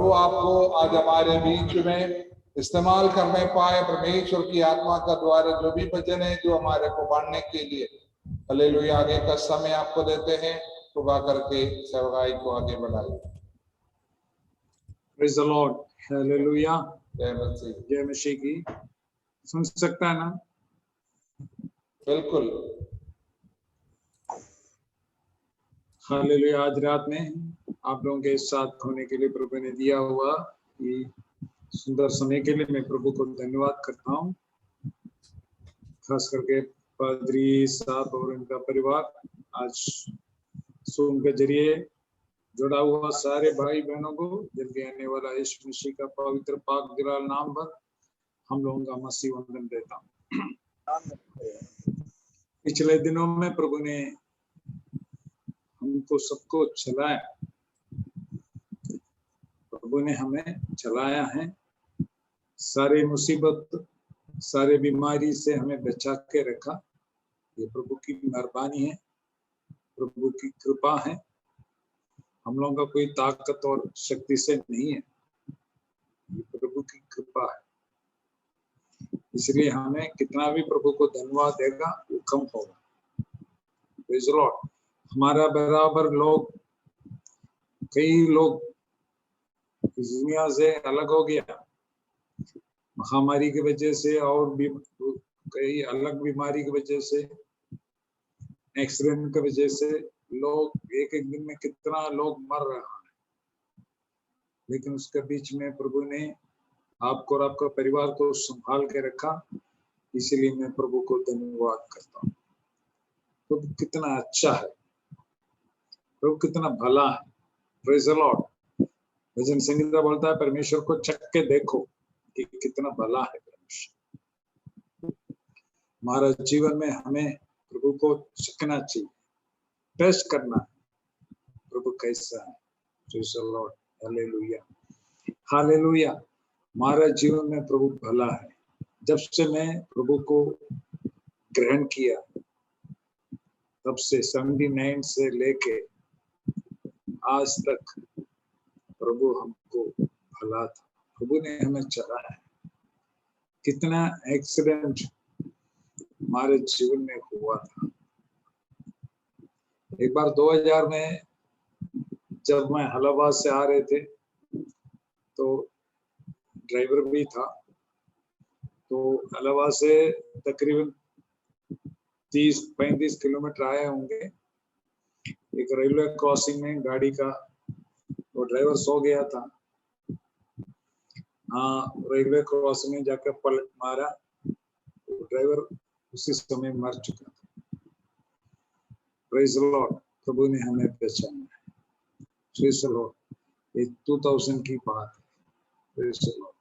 वो आपको आज हमारे बीच में इस्तेमाल करने पाए। परमेश्वर की आत्मा का द्वारा जो भी भजन है जो हमारे को बांटने के लिए, हालेलुया, आगे का समय आपको देते हैं। कृपा करके सेवकाई को आगे बढ़ाइए। प्रेज़ द लॉर्ड, हालेलुया, जय मसीह। जय मसीह की। सुन सकता है ना? बिल्कुल। हालेलुया। आज रात में आप लोगों के साथ होने के लिए प्रभु ने दिया हुआ ये सुंदर समय के लिए मैं प्रभु को धन्यवाद करता हूँ। खास करके पादरी साहब और उनका परिवार, आज ज़ूम के जरिए जुड़ा हुआ सारे भाई बहनों को जल्दी आने वाला यीशु मसीह का पवित्र पाक विकराल नाम पर हम लोगों का मसीह वंदन देता हूँ। पिछले दिनों में प्रभु ने हमको सबको चलाया, प्रभु ने हमें चलाया है। सारे मुसीबत, सारे बीमारी से हमें बचा के रखा। ये प्रभु की मेहरबानी है, प्रभु की कृपा है। हम लोगों का कोई ताकत और शक्ति से नहीं है, ये प्रभु की कृपा है। इसलिए हमें कितना भी प्रभु को धन्यवाद देगा वो कम होगा। Praise the Lord. हमारा बराबर लोग, कई लोग इस दुनिया से अलग हो गया महामारी की वजह से, और भी कई अलग बीमारी की वजह से, एक्सीडेंट की वजह से लोग एक एक दिन में कितना लोग मर रहा है। लेकिन उसके बीच में प्रभु ने आपको और आपका परिवार को संभाल के रखा। इसीलिए मैं प्रभु को धन्यवाद करता हूँ। प्रभु कितना अच्छा है, प्रभु कितना भला है। Praise the Lord. भजन संगीता बोलता है, परमेश्वर को चख के देखो कि कितना भला है परमेश्वर। हमारा जीवन में हमें प्रभु को चखना चाहिए, टेस्ट करना है प्रभु कैसा है। Praise the Lord, hallelujah, hallelujah. हमारा जीवन में प्रभु भला है। जब से मैं प्रभु को ग्रहण किया तब से 79 से लेके आज तक प्रभु हमको भला था। प्रभु ने हमें चलाया है। कितना एक्सीडेंट हमारे जीवन में हुआ था। एक बार 2000 में जब मैं इलाहाबाद से आ रहे थे तो ड्राइवर भी था, तो इलाहाबाद से तकरीबन 30-35 किलोमीटर आए होंगे। एक रेलवे क्रॉसिंग में गाड़ी का वो ड्राइवर सो गया था। हाँ, रेलवे क्रॉसिंग में जाकर पलट मारा, तो ड्राइवर उसी समय मर चुका था। Praise the Lord. प्रभु ने हमें पहचाना है। Praise the Lord. ये 2000 की बात है। Praise the Lord,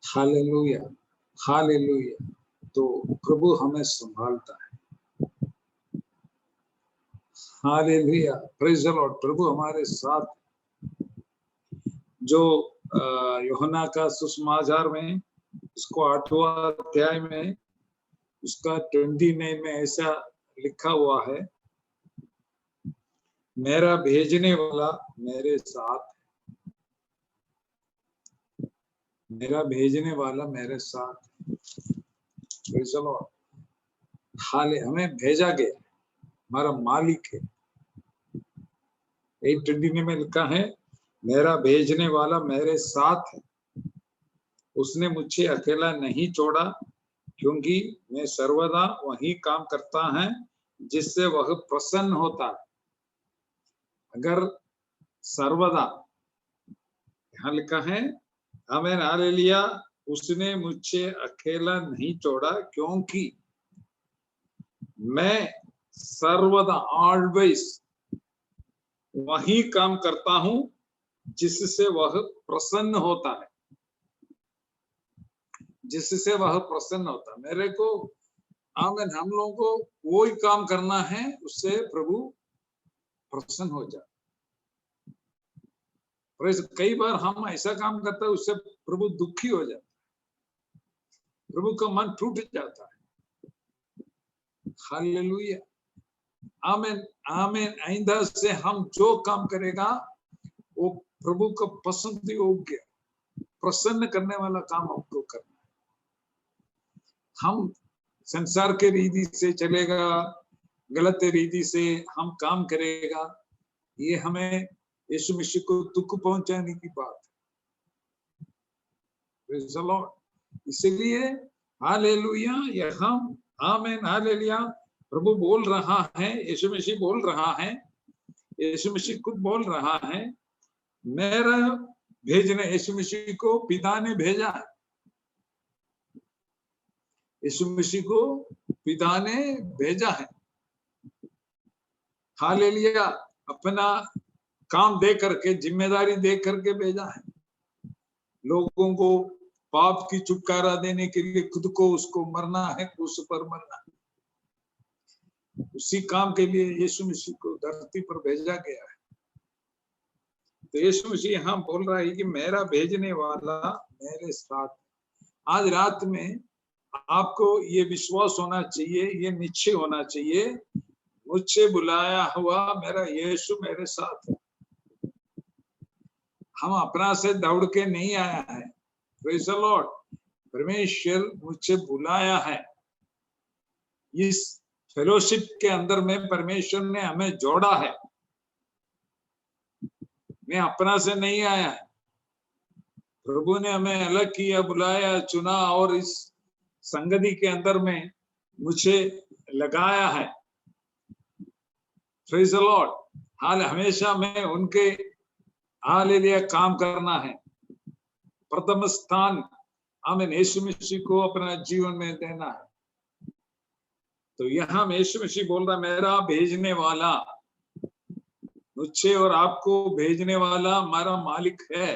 hallelujah, hallelujah. तो प्रभु हमें संभालता है। Hallelujah, praise the Lord. प्रभु हमारे साथ, जो यूहन्ना का सुसमाचार में उसको 8वां अध्याय में उसका 29 में ऐसा लिखा हुआ है, मेरा भेजने वाला मेरे साथ, मेरा भेजने वाला मेरे साथ। प्रेज़ द लॉर्ड, हाले हमें भेजा गया, हमारा मालिक है। 8:29 में लिखा है, मेरा भेजने वाला मेरे साथ है, उसने मुझे अकेला नहीं छोड़ा, क्योंकि मैं सर्वदा वही काम करता है जिससे वह प्रसन्न होता है। अगर सर्वदा यहाँ लिखा है, आमीन, हालेलुया, उसने मुझे अकेला नहीं छोड़ा, क्योंकि मैं सर्वदा ऑलवेज वही काम करता हूं जिससे वह प्रसन्न होता है, जिससे वह प्रसन्न होता है। मेरे को, आमीन, हम लोगों को वही काम करना है, उससे प्रभु प्रसन्न हो जाए। कई बार हम ऐसा काम करते हैं उससे प्रभु दुखी हो जाता है, प्रभु का मन टूट जाता है। हालेलुया, आमीन, आमीन। आइंदा से हम जो काम करेगा वो प्रभु का पसंद योग्य प्रसन्न करने वाला काम आपको करना है। हम संसार के रीति से चलेगा, गलत रीति से हम काम करेगा, ये हमें यीशु मसीह को दुख पहुंचाने की बात है। Praise the Lord। इसलिए हालेलुया, यहाँ आमेन हालेलुया, प्रभु बोल रहा है, यीशु मसीह बोल रहा है, यीशु मसीह खुद बोल रहा है, मेरा भेजने, यीशु मसीह को पिता ने भेजा है, यीशु मसीह को पिता ने भेजा है। हालेलुया, अपना काम दे करके, जिम्मेदारी दे करके भेजा है, लोगों को पाप की छुटकारा देने के लिए खुद को उसको मरना है, क्रूस पर मरना है। उसी काम के लिए यीशु मसीह को धरती पर भेजा गया है। तो यीशु मसीह यहाँ बोल रहा है कि मेरा भेजने वाला मेरे साथ। आज रात में आपको ये विश्वास होना चाहिए, ये निश्चय होना चाहिए, मुझसे बुलाया हुआ मेरा यीशु मेरे साथ है। हम अपना से दौड़ के नहीं आया है। Praise the Lord. परमेश्वर मुझसे बुलाया है। इस फेलोशिप के अंदर में परमेश्वर ने हमें जोड़ा है। मैं अपना से नहीं आया है, प्रभु ने हमें अलग किया, बुलाया, चुना और इस संगति के अंदर में मुझे लगाया है। Praise the Lord. हाल हमेशा मैं उनके हालेलुया काम करना है। प्रथम स्थान हमें यीशु मसीह को अपना जीवन में देना है। तो यहाँ यीशु मसीह बोल रहा, मेरा भेजने वाला, मुझे और आपको भेजने वाला हमारा मालिक है।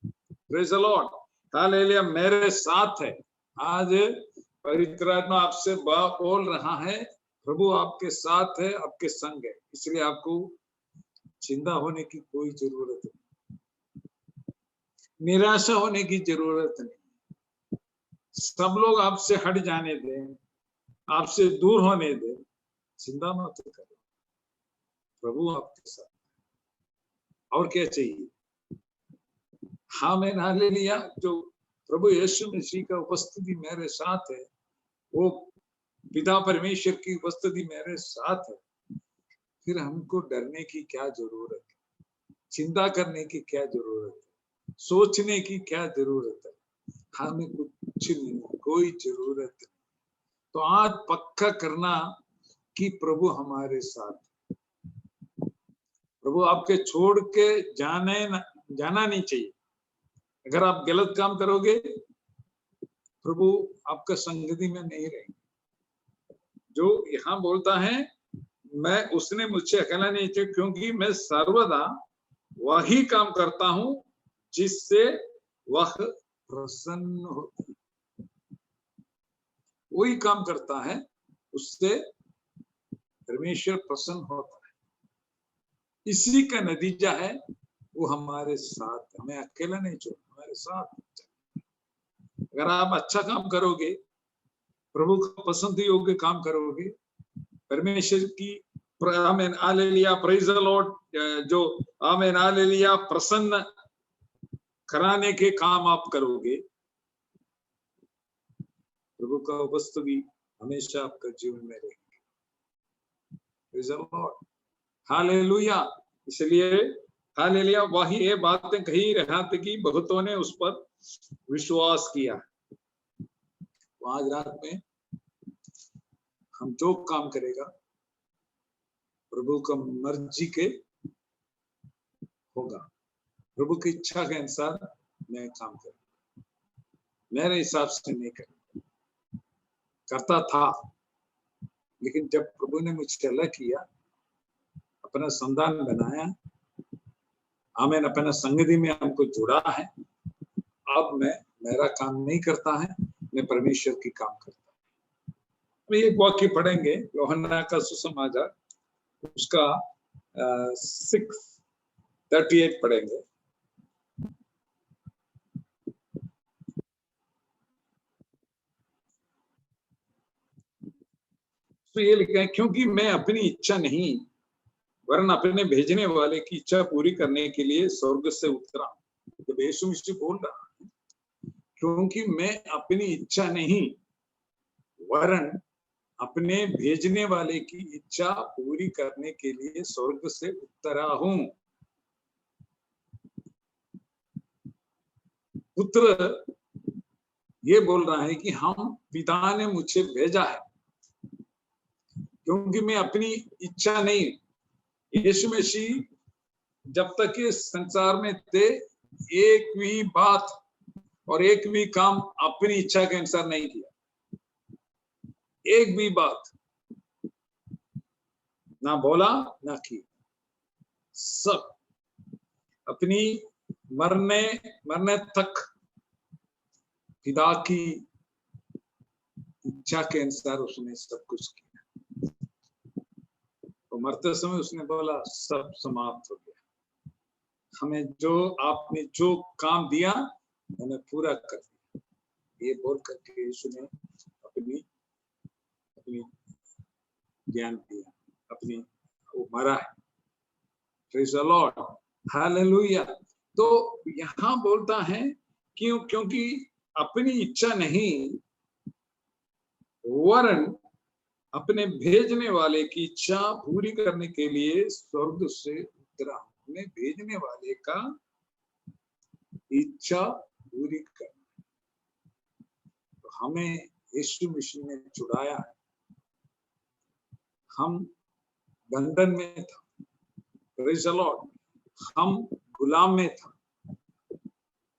Praise the Lord. हालेलुया, मेरे साथ है। आज पवित्र आत्मा आपसे बोल रहा है, प्रभु आपके साथ है, आपके संग है, इसलिए आपको चिंता होने की कोई जरूरत नहीं, निराशा होने की जरूरत नहीं। सब लोग आपसे हट जाने दें, आपसे दूर होने दें, चिंता मत करो, प्रभु आपके साथ। और क्या चाहिए? हाँ, मैं हालेलुया, जो प्रभु यीशु मसीह का उपस्थिति मेरे साथ है, वो पिता परमेश्वर की उपस्थिति मेरे साथ है, फिर हमको डरने की क्या जरूरत है? चिंता करने की क्या जरूरत है? सोचने की क्या जरूरत है? हमें कुछ नहीं, कोई जरूरत नहीं। तो आज पक्का करना कि प्रभु हमारे साथ है। प्रभु आपके छोड़ के जाना नहीं चाहिए। अगर आप गलत काम करोगे, प्रभु आपका संगति में नहीं रहेंगे। जो यहाँ बोलता है, मैं उसने मुझसे अकेला नहीं चाहिए, क्योंकि मैं सर्वदा वही काम करता हूं जिससे वह प्रसन्न होता है। वही काम करता है, उससे परमेश्वर प्रसन्न होता है। इसी का नतीजा है वो हमारे साथ, हमें अकेला नहीं छोड़, हमारे साथ। अगर आप अच्छा काम करोगे, प्रभु का पसंद योग्य काम करोगे, परमेश्वर की amen hallelujah, praise the Lord, जो आमेन हालेलुया प्रसन्न कराने के काम आप करोगे, प्रभु का उपस्थिति हमेशा आपका जीवन में रहेगी। Praise the Lord, hallelujah. इसलिए हालेलुया, वही ये बातें कही रहा थे कि बहुतों ने उस पर विश्वास किया। तो आज रात में हम जो काम करेगा, प्रभु का मर्जी के होगा, प्रभु की इच्छा के अनुसार मैं काम करूंगा, मेरे हिसाब से नहीं करूंगा। करता था, लेकिन जब प्रभु ने मुझे अलग किया, अपना संतान बनाया, आमीन, अपना संगति में हमको जुड़ा है, अब मैं मेरा काम नहीं करता है, मैं परमेश्वर की काम करता हूँ। एक वाक्य पढ़ेंगे, यूहन्ना का सुसमाचार, उसका 6:38 पढ़ेंगे। तो ये लिखा है, क्योंकि मैं अपनी इच्छा नहीं वरन अपने भेजने वाले की इच्छा पूरी करने के लिए स्वर्ग से उतरा। जब यीशु मसीह बोल रहा है, क्योंकि मैं अपनी इच्छा नहीं वरन अपने भेजने वाले की इच्छा पूरी करने के लिए स्वर्ग से उतरा हूं। पुत्र ये बोल रहा है कि हम पिता ने मुझे भेजा है, क्योंकि मैं अपनी इच्छा नहीं। यीशु मसीह जब तक इस संसार में थे, एक भी बात और एक भी काम अपनी इच्छा के अनुसार नहीं किया। एक भी बात ना बोला ना की। सब अपनी मरने तक पिता की इच्छा के अनुसार उसने सब कुछ किया। तो मरते समय उसने बोला सब समाप्त हो गया। हमें जो आपने जो काम दिया मैंने पूरा कर दिया। ये बोल करके यीशु ने अपनी ज्ञान दिया, अपनी वो मरा है। Praise the Lord, hallelujah. तो यहाँ बोलता है क्योंकि अपनी इच्छा नहीं वरन अपने भेजने वाले की इच्छा पूरी करने के लिए स्वर्ग से उतरा। अपने भेजने वाले का इच्छा पूरी करना। तो हमें यीशु मसीह ने छुड़ाया है। हम बंधन में था, प्रेज़ द लॉर्ड, हम गुलाम में था,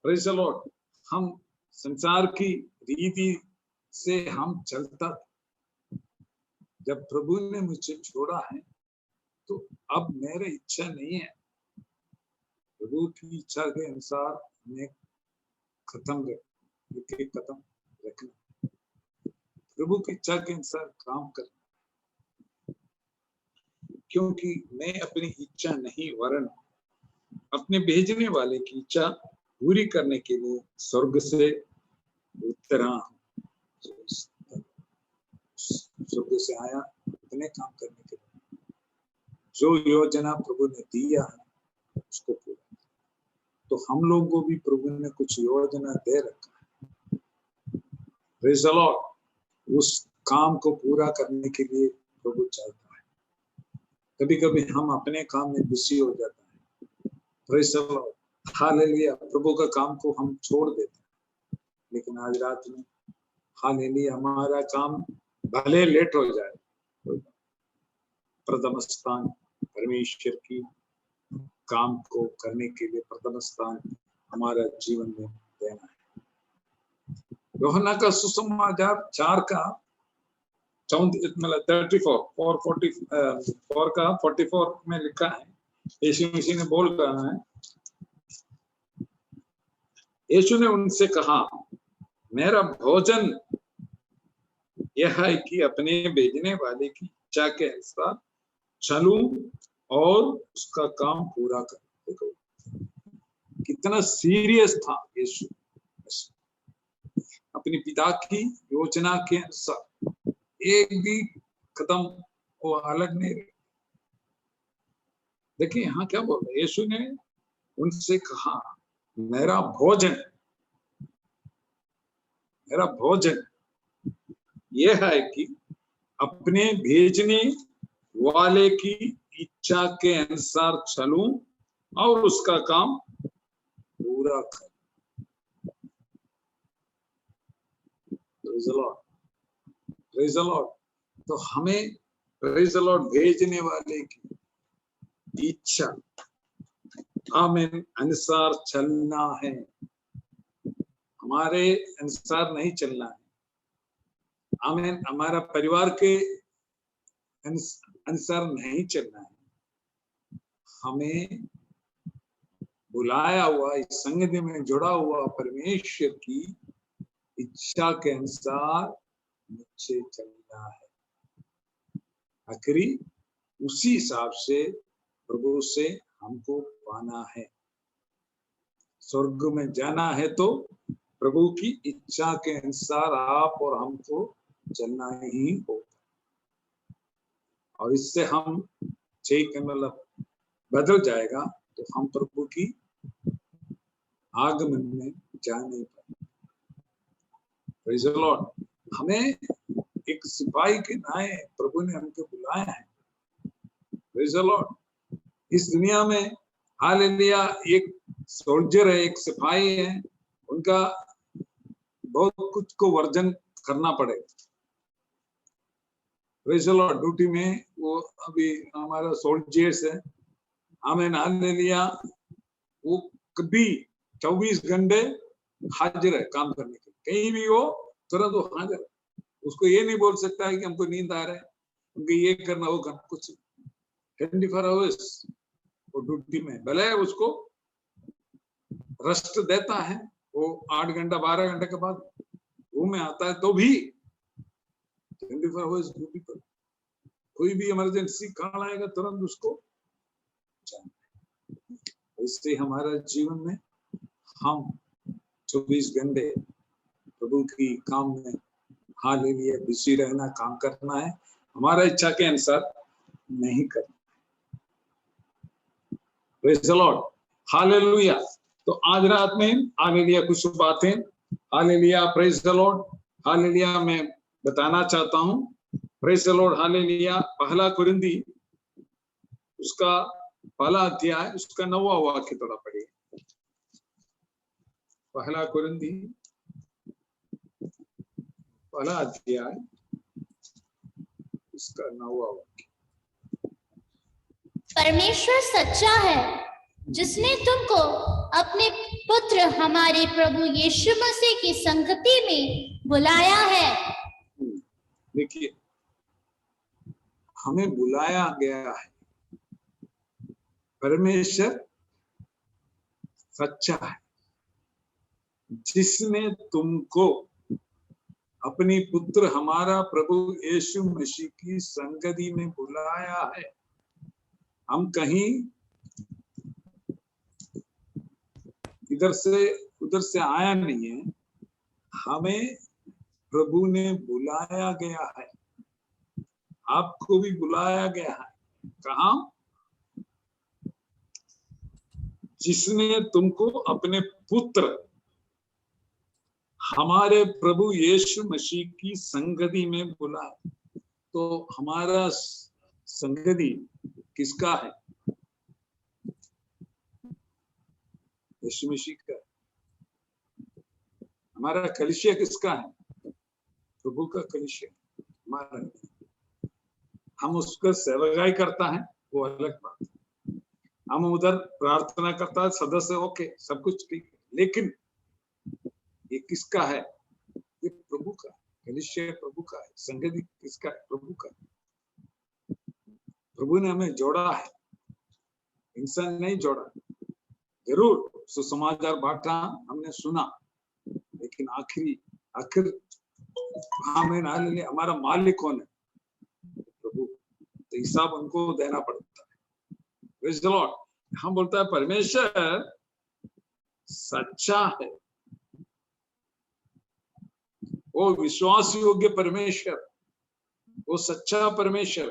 प्रेज़ द लॉर्ड, हम संसार की रीति से हम चलता था। जब प्रभु ने मुझे छोड़ा है तो अब मेरी इच्छा नहीं है, प्रभु की इच्छा के अनुसार मैं खत्म रखना, प्रभु की इच्छा के अनुसार काम करना। क्योंकि मैं अपनी इच्छा नहीं वरन अपने भेजने वाले की इच्छा पूरी करने के लिए स्वर्ग से उतरा हूं। स्वर्ग से आया अपने काम करने के लिए। जो योजना प्रभु ने दिया है उसको पूरा। तो हम लोगों को भी प्रभु ने कुछ योजना दे रखा है। प्रेज़ द लॉर्ड, उस काम को पूरा करने के लिए प्रभु चाहता है। कभी कभी हम अपने काम में बिजी हो जाते हैं, प्रेज़ द लॉर्ड, हालेलुया, प्रभु का काम को हम छोड़ देते हैं। लेकिन आज रात में हालेलुया, हमारा काम भले लेट हो जाए, प्रथम स्थान परमेश्वर की काम को करने के लिए प्रथम स्थान हमारा जीवन में देना है। यूहन्ना का सुसमाचार 4 का 44 में लिखा है, यीशु मसीह ने बोल रहा है, यीशु ने उनसे कहा मेरा भोजन यह है कि अपने भेजने वाले की इच्छा के अनुसार चलूं और उसका काम पूरा करूं। देखो कितना सीरियस था यीशु, अपनी पिता की योजना के अनुसार एक भी कदम वो अलग नहीं रहे। देखिए यहाँ क्या बोल रहे, यीशु ने उनसे कहा मेरा भोजन यह है कि अपने भेजने वाले की इच्छा के अनुसार चलूं और उसका काम पूरा करूं। Praise the Lord. तो हमें प्रेज़ द लॉर्ड भेजने वाले की इच्छा आमीन अनुसार चलना है, हमारे अनुसार नहीं चलना है। आमीन, हमारा परिवार के अनुसार नहीं चलना है। हमें बुलाया हुआ, इस संगति में जुड़ा हुआ परमेश्वर की इच्छा के अनुसार मुझे चलना है। आखिरी उसी हिसाब से प्रभु से हमको पाना है। स्वर्ग में जाना है तो प्रभु की इच्छा के अनुसार आप और हमको चलना ही होगा। और इससे हम चेंज मतलब बदल जाएगा तो हम प्रभु की आगमन में जा नहीं पाएंगे। Praise the Lord. हमें एक सिपाही के नाए प्रभु ने हमको बुलाया है। Praise the Lord. इस दुनिया में हालेलुया एक सोल्जर है, एक सिपाही है, उनका बहुत कुछ को वर्जन करना पड़ेगा। Praise the Lord. ड्यूटी में वो अभी हमारा सोल्जर्स है, आमीन हालेलुया, वो कभी 24 घंटे हाजिर है काम करने के लिए, कहीं भी हो तुरंत वो हाजिर है। उसको ये नहीं बोल सकता है कि हमको नींद आ रहा है, हमको ये करना वो करना, कुछ 24 आवर्स वो ड्यूटी में। भले उसको रेस्ट देता है, वो 8 घंटा 12 घंटे के बाद रूम में आता है, तो भी 24 आवर्स ड्यूटी पर। कोई भी इमरजेंसी कॉल आएगा तुरंत उसको जानना। इससे हमारा जीवन में हम 24 घंटे प्रभु की काम में हालेलुया बिजी रहना, काम करना है, हमारा इच्छा के अनुसार नहीं करना। Praise the Lord. हालेलुया। तो आज रात में हालेलुया कुछ बातें hallelujah praise the Lord hallelujah मैं बताना चाहता हूं। Praise the Lord hallelujah. पहला कुरिन्थी उसका पहला अध्याय उसका 9वां वाक्य थोड़ा पढ़िए। पहला कुरिन्थी पहला अध्याय उसका 9वां वाक्य। परमेश्वर सच्चा है, जिसने तुमको अपने पुत्र हमारे प्रभु यीशु मसीह की संगति में बुलाया है। देखिए, हमें बुलाया गया है। परमेश्वर सच्चा है, जिसने तुमको अपनी पुत्र हमारा प्रभु यीशु मसीह की संगति में बुलाया है। हम कहीं इधर से उधर से आया नहीं है, हमें प्रभु ने बुलाया गया है। आपको भी बुलाया गया है। कहाँ? जिसने तुमको अपने पुत्र हमारे प्रभु यीशु मसीह की संगति में बुलाया। तो हमारा संगति किसका है? यीशु मसीह का। हमारा कलीसिया किसका है? प्रभु का कलीसिया हमारा। हम उसका सेवकाई करता है, वो अलग बात है। हम उधर प्रार्थना करता है, सदस्य ओके, सब कुछ ठीक है, लेकिन ये किसका है? ये प्रभु का। कलीसिया प्रभु का है, संगति किसका है? प्रभु का। प्रभु ने हमें जोड़ा है, इंसान नहीं जोड़ा। जरूर सुसमाचार बांटा, हमने सुना, लेकिन आखिर हमारा मालिक कौन है? प्रभु। तो हिसाब उनको देना पड़ता है। Praise the Lord. हम बोलता है परमेश्वर सच्चा है, वो विश्वास योग्य परमेश्वर, वो सच्चा परमेश्वर।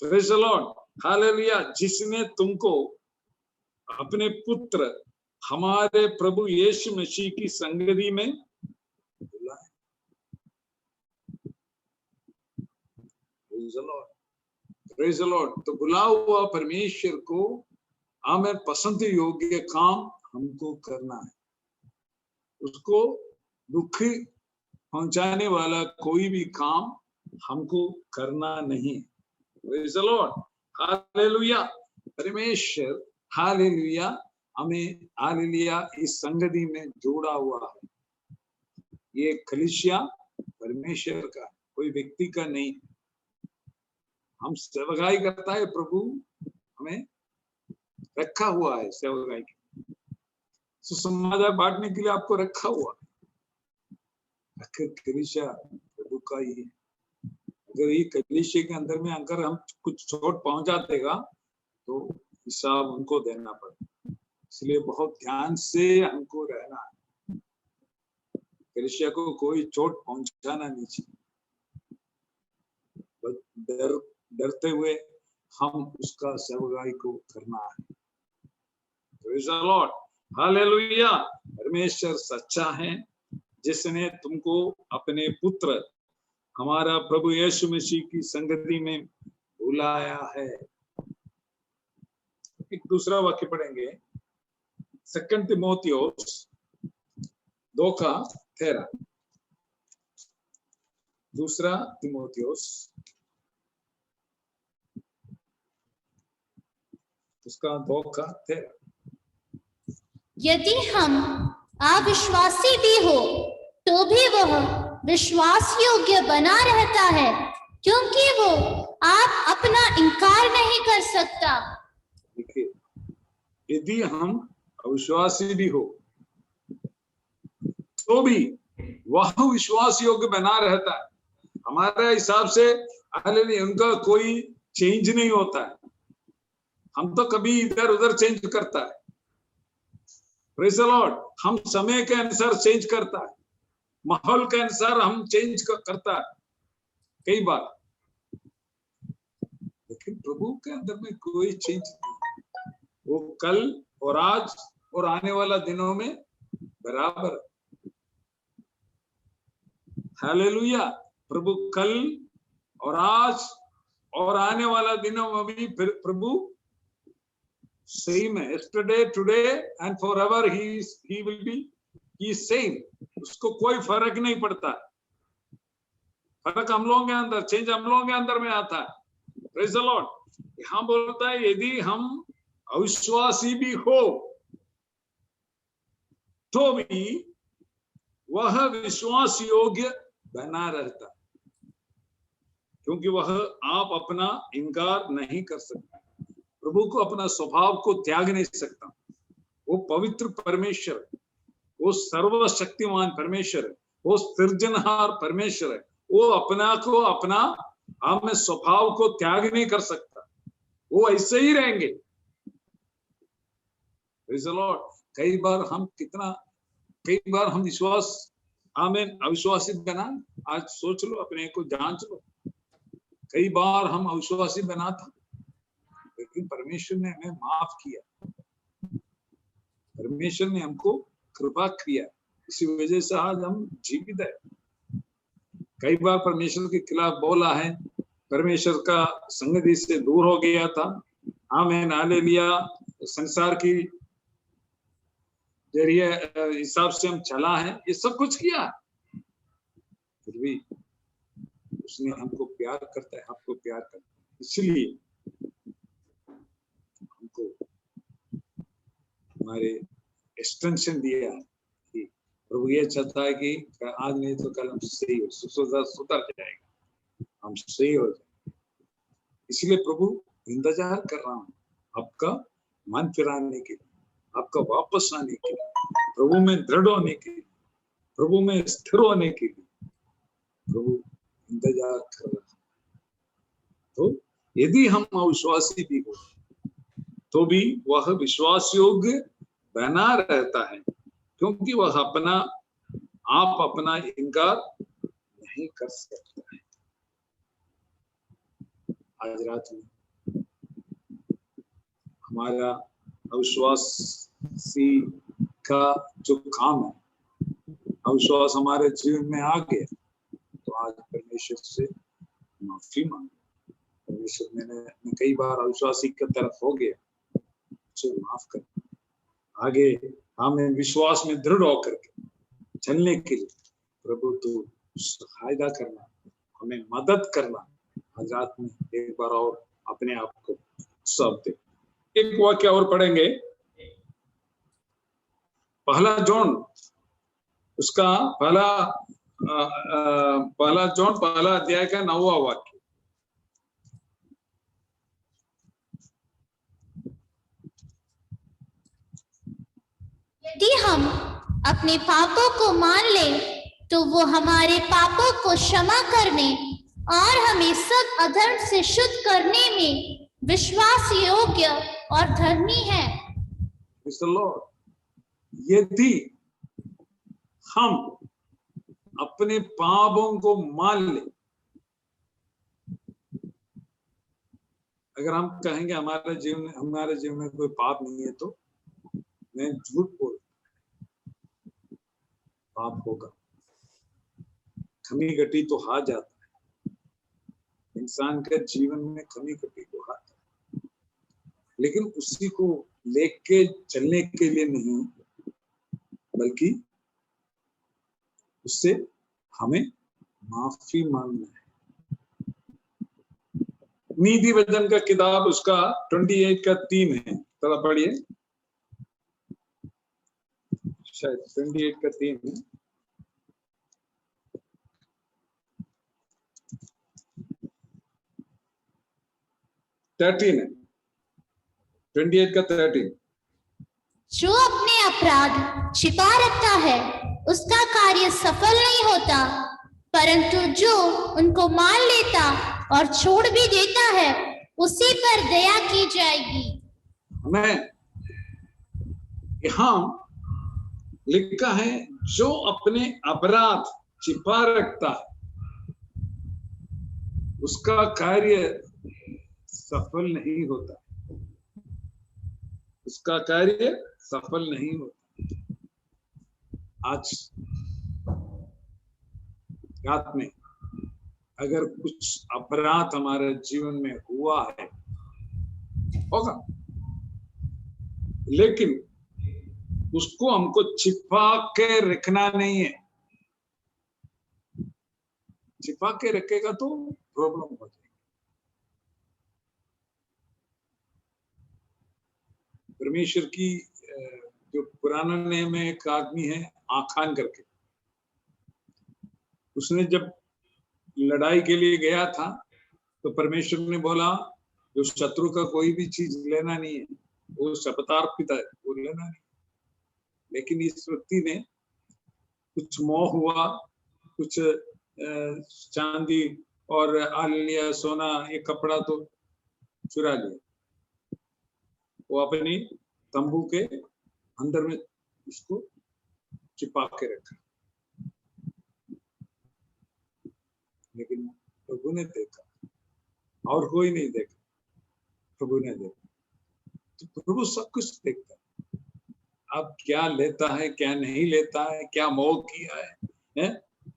Praise the Lord hallelujah. जिसने तुमको अपने पुत्र हमारे प्रभु यीशु मसीह की संगति में बुलाया। Praise the Lord, praise the Lord. तो बुला हुआ परमेश्वर को हमें पसंद योग्य काम हमको करना है। उसको दुख पहुंचाने वाला कोई भी काम हमको करना नहीं। Praise the Lord hallelujah. परमेश्वर हालेलुया हमें हालेलुया इस संगति में जोड़ा हुआ है। ये कलीसिया परमेश्वर का, कोई व्यक्ति का नहीं। हम सेवकाई करता है, प्रभु हमें रखा हुआ है सेवकाई के, सुसमाचार बांटने के लिए आपको रखा हुआ है। आखिर कलीसिया प्रभु का ही है। अगर ये कलीसिया के अंदर में अगर हम कुछ चोट पहुंचा देगा तो हिसाब उनको देना पड़ेगा। इसलिए बहुत ध्यान से हमको रहना है। कलीसिया को कोई चोट पहुंचाना नहीं चाहिए। डरते हुए हम उसका सेवकाई को करना है। Praise the Lord, hallelujah. परमेश्वर सच्चा है जिसने तुमको अपने पुत्र हमारा प्रभु यीशु मसीह की संगति में बुलाया है। एक दूसरा वाक्य पढ़ेंगे, 2 तिमोथियोस 2:13। दूसरा तिमोथियोस उसका 2:13। यदि हम अविश्वासी भी हो तो भी वह विश्वास योग्य बना रहता है, क्योंकि वो आप अपना इनकार नहीं कर सकता। देखिए, यदि हम अविश्वासी भी हो तो भी वह विश्वास योग्य बना रहता है। हमारे हिसाब से हालेलुया उनका कोई चेंज नहीं होता है। हम तो कभी इधर उधर चेंज करता है। प्रेज़ द लॉर्ड, हम समय के अनुसार चेंज करता है, माहौल के अनुसार हम चेंज करता है कई बार, लेकिन प्रभु के अंदर में कोई चेंज नहीं। वो कल और आज और आने वाला दिनों में बराबर। हालेलुया। प्रभु कल और आज और आने वाला दिनों में भी प्रभु सेम है। Yesterday, today and forever he will be he same. उसको कोई फर्क नहीं पड़ता। फर्क हम लोगों के अंदर, चेंज हम लोगों के अंदर में आता है। Praise the Lord. यहां बोलता है यदि हम अविश्वासी भी हो तो भी वह विश्वास योग्य बना रहता है, क्योंकि वह आप अपना इनकार नहीं कर सकता। प्रभु को अपना स्वभाव को त्याग नहीं सकता। वो पवित्र परमेश्वर है, वो सर्वशक्तिमान परमेश्वर है, वो सृजनहार परमेश्वर है। वो अपना को अपना हमें स्वभाव को त्याग नहीं कर सकता। वो ऐसे ही रहेंगे। Praise the Lord. कई बार हम विश्वास आमेन अविश्वासी बना। आज सोच लो, अपने को जांच लो। कई बार हम अविश्वासी बना था, लेकिन परमेश्वर ने हमें माफ किया। परमेश्वर ने हमको कृपा किया, इसी वजह से आज हम जीवित है। कई बार परमेश्वर के खिलाफ बोला है, परमेश्वर का संगति से दूर हो गया था। आमीन हालेलुया। संसार की जरिए हिसाब से हम चला है, ये सब कुछ किया, फिर भी उसने हमको प्यार करता है, आपको प्यार करता है। इसलिए हमको हमारे एक्सटेंशन दिया है कि प्रभु ये चाहता है कि आज नहीं तो कल हम सही हो, सुधर जाएगा, हम सही हो जाएंगे। इसलिए प्रभु इंतजार कर रहा हूं आपका मन फिराने के लिए, आपका वापस आने के लिए, प्रभु में दृढ़ होने के लिए, प्रभु में स्थिर होने के लिए प्रभु इंतजार कर रहा है। तो यदि हम अविश्वासी भी हो तो भी वह विश्वास योग्य बना रहता है, क्योंकि वह आप अपना इनकार नहीं कर सकता है। आज रात में हमारा अविश्वासी का जो काम है, अविश्वास हमारे जीवन में आ गया, तो आज परमेश्वर से माफी मांगे। परमेश्वर मैं कई बार अविश्वासी की तरफ हो गया, मुझे माफ कर। आगे हमें विश्वास में दृढ़ होकर के चलने के लिए प्रभु तू सहायता करना, हमें मदद करना। आज रात में एक बार और अपने आप को सौंप दे। एक वाक्य और पढ़ेंगे, 1 जॉन उसका पहला जॉन 1 अध्याय का 9वां वाक्य। यदि हम अपने पापों को मान लें तो वो हमारे पापों को क्षमा करने और हमें सब अधर्म से शुद्ध करने में विश्वास योग्य और धर्मी है। यदि हम अपने पापों को मान लें, अगर हम कहेंगे हमारे जीवन में कोई पाप नहीं है, तो मैं झूठ बोल, पाप होगा। खमी घटी तो हार जाता है, इंसान के जीवन में खमी घटी तो हार जाता है, लेकिन उसी को लेके चलने के लिए नहीं, बल्कि उससे हमें माफी मांगना है। नीति वचन का किताब उसका 28 का 3 है, थोड़ा पढ़िए, शायद 28 का 3 है। है 28 का 13। जो अपने अपराध छिपा रखता है उसका कार्य सफल नहीं होता, परंतु जो उनको मान लेता और छोड़ भी देता है उसी पर दया की जाएगी। हमें यहाँ लिखा है जो अपने अपराध छिपा रखता है उसका कार्य सफल नहीं होता, उसका कार्य सफल नहीं होता। आज रात में अगर कुछ अपराध हमारे जीवन में हुआ है, होगा, लेकिन उसको हमको छिपा के रखना नहीं है। छिपा के रखेगा तो प्रॉब्लम हो जाएगी। परमेश्वर की जो पुराना नियम में एक आदमी है आखान करके, उसने जब लड़ाई के लिए गया था तो परमेश्वर ने बोला जो शत्रु का कोई भी चीज लेना नहीं है, वो शपथार्पित है, वो लेना नहीं। लेकिन इस व्यक्ति ने कुछ मोह हुआ, कुछ चांदी और आल लिया, सोना, ये कपड़ा तो चुरा लिया। वो अपनी तंबू के अंदर में इसको छिपा के रखा, लेकिन प्रभु ने देखा और कोई नहीं देखा, प्रभु ने देखा। तो प्रभु सब कुछ देखता है। अब क्या लेता है, क्या नहीं लेता है, क्या मोह किया है,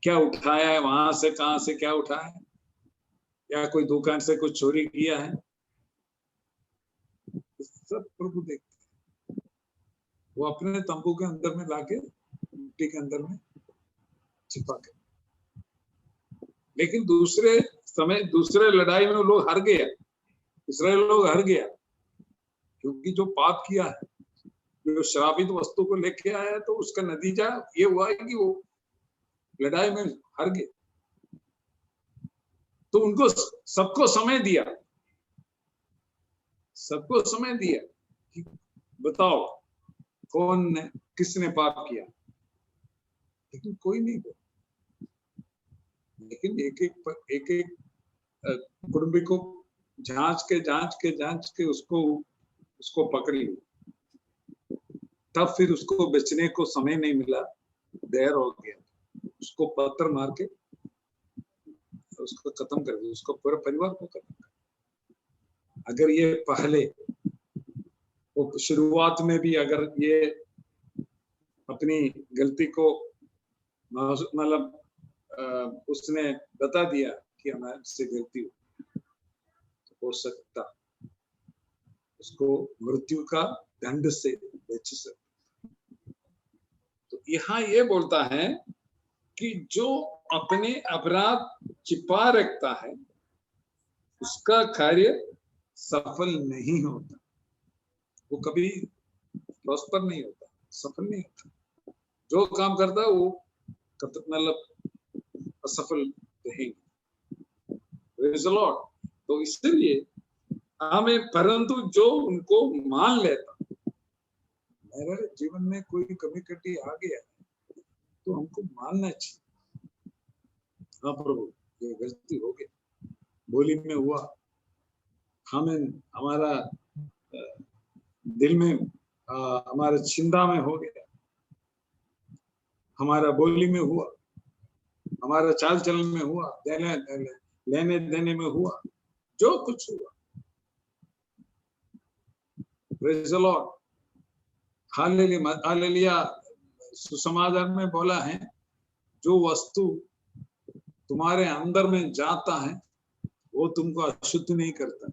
क्या उठाया है, वहां से कहां से क्या उठाया है, या कोई दुकान से कुछ चोरी किया है, सब प्रभु देखते हैं। वो अपने तंबू के अंदर में लाके मिट्टी के अंदर में छिपा के। लेकिन दूसरे लड़ाई में लोग हार गया, इसराइल लोग हार गया, क्योंकि जो पाप किया है, जो श्रापित वस्तु को लेके आया, तो उसका नतीजा ये हुआ है कि वो लड़ाई में हार गए। तो उनको सबको समय दिया कि बताओ किसने पाप किया, लेकिन कोई नहीं बोला। लेकिन एक एक कुटुंबी को जांच के उसको पकड़ ली। तब फिर उसको बचने को समय नहीं मिला, देर हो गया, उसको पत्थर मार के उसको खत्म कर दिया, उसको पूरे परिवार को खत्म कर दिया। अगर ये पहले वो शुरुआत में भी अगर ये अपनी गलती को मतलब उसने बता दिया कि हमारे से गलती हो सकता उसको मृत्यु का दंड से बच सकता। तो यहाँ ये बोलता है कि जो अपने अपराध छिपा रखता है उसका कार्य सफल नहीं होता, वो कभी प्रॉस्पर नहीं होता, सफल नहीं होता। जो काम करता है वो मतलब असफल रहेंगे। Praise the Lord. तो इसलिए हमें, परंतु जो उनको मान लेता, मेरे जीवन में कोई कमी कटी आ गया तो हमको मानना चाहिए, हाँ प्रभु ये गलती हो गई, बोली में हुआ, हमें हमारा दिल में हमारे चिंता में हो गया, हमारा बोली में हुआ, हमारा चाल चलन में हुआ, लेने देने में हुआ, जो कुछ हुआ, praise the Lord, hallelujah, hallelujah. सुसमाचार में बोला है, जो वस्तु तुम्हारे अंदर में जाता है वो तुमको अशुद्ध नहीं करता।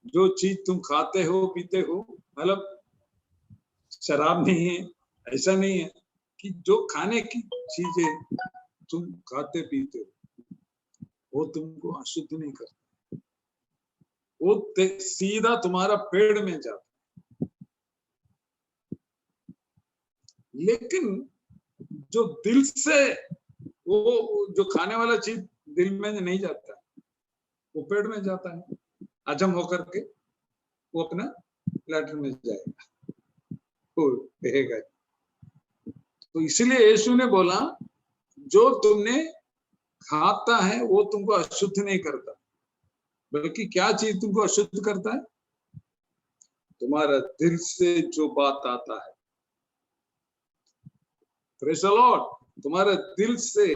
जो चीज तुम खाते हो पीते हो, मतलब शराब नहीं है, ऐसा नहीं है कि जो खाने की चीजें तुम खाते पीते हो वो तुमको अशुद्ध नहीं करता, वो सीधा तुम्हारा पेट में जाता। लेकिन जो दिल से, वो जो खाने वाला चीज दिल में नहीं जाता, वो पेट में जाता है, हजम होकर के वो अपना लैट्रिन में जाएगा, वो रहेगा। तो इसलिए यीशु ने बोला, जो तुमने खाता है वो तुमको अशुद्ध नहीं करता, बल्कि क्या चीज तुमको अशुद्ध करता है? तुम्हारा दिल से जो बात आता है। Praise the Lord. तुम्हारे दिल से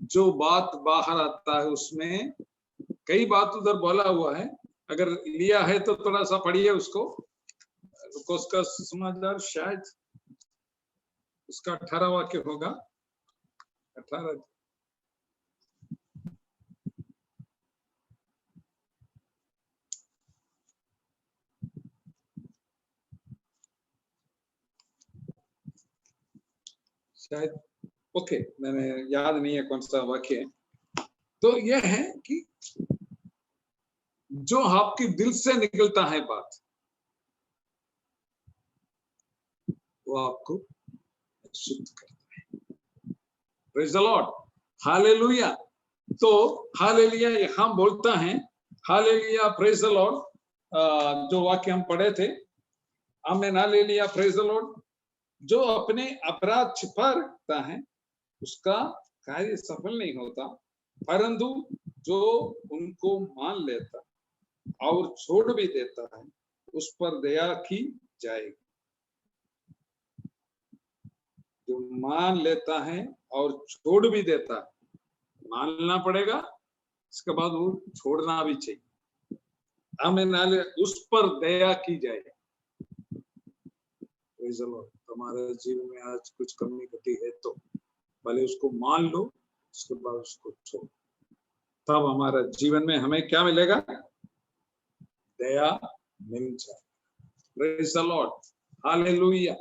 जो बात बाहर आता है, उसमें कई बात उधर बोला हुआ है, अगर लिया है तो थोड़ा सा पढ़िए उसको। उसका समाचार शायद उसका 18 वाक्य होगा, 18। शायद, ओके, मैंने याद नहीं है कौन सा वाक्य है। तो यह है कि जो आपके दिल से निकलता है बात, वो आपको शुद्ध करता है। Praise the Lord, hallelujah. तो हालेलुया यहाँ बोलता है, हालेलुया, प्रेज़ द लॉर्ड। जो वाक्य हम पढ़े थे, आमीन, हालेलुया, प्रेज़ द लॉर्ड। जो अपने अपराध छिपा रखता है उसका कार्य सफल नहीं होता, परंतु जो उनको मान लेता और छोड़ भी देता है उस पर दया की जाएगी। जो मान लेता है और छोड़ भी देता है, मानना पड़ेगा, इसके बाद वो छोड़ना भी चाहिए। आमीन, उस पर दया की जाएगी। तुम्हारे जीवन में आज कुछ कमी घटी है तो पहले उसको मान लो, उसके बाद उसको छोड़ो, तब हमारा जीवन में हमें क्या मिलेगा? दया मिल जाए। Praise the Lord, hallelujah,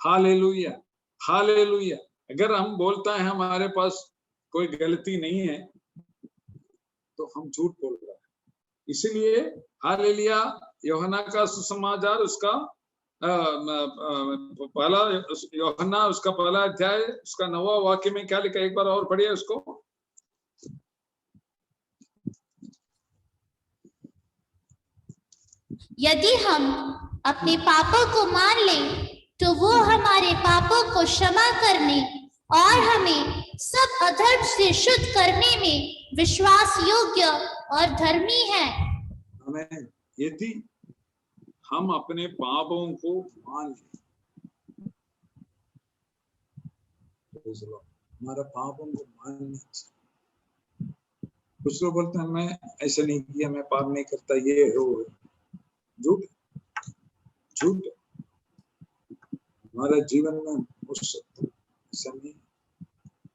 hallelujah, hallelujah. अगर हम बोलता है हमारे पास कोई गलती नहीं है तो हम झूठ बोल रहे हैं। इसीलिए हालेलुया, यूहन्ना का सुसमाचार उसका पहला, यूहन्ना उसका पहला अध्याय उसका 9वां वाक्य में क्या लिखा है? एक बार और पढ़िए उसको। यदि हम अपने पापों को मान लें तो वो हमारे पापों को क्षमा करने और हमें सब अधर्म से शुद्ध करने में विश्वास योग्य और धर्मी है। आमीन। यदि हम अपने पापों को मान लें, हमारा पापों को मानना चाहिए। कुछ लोग बोलते हैं मैं ऐसा नहीं किया, मैं पाप नहीं करता, ये है वो है। झूठ, झूठ। हमारा जीवन में हो सकता ऐसा नहीं।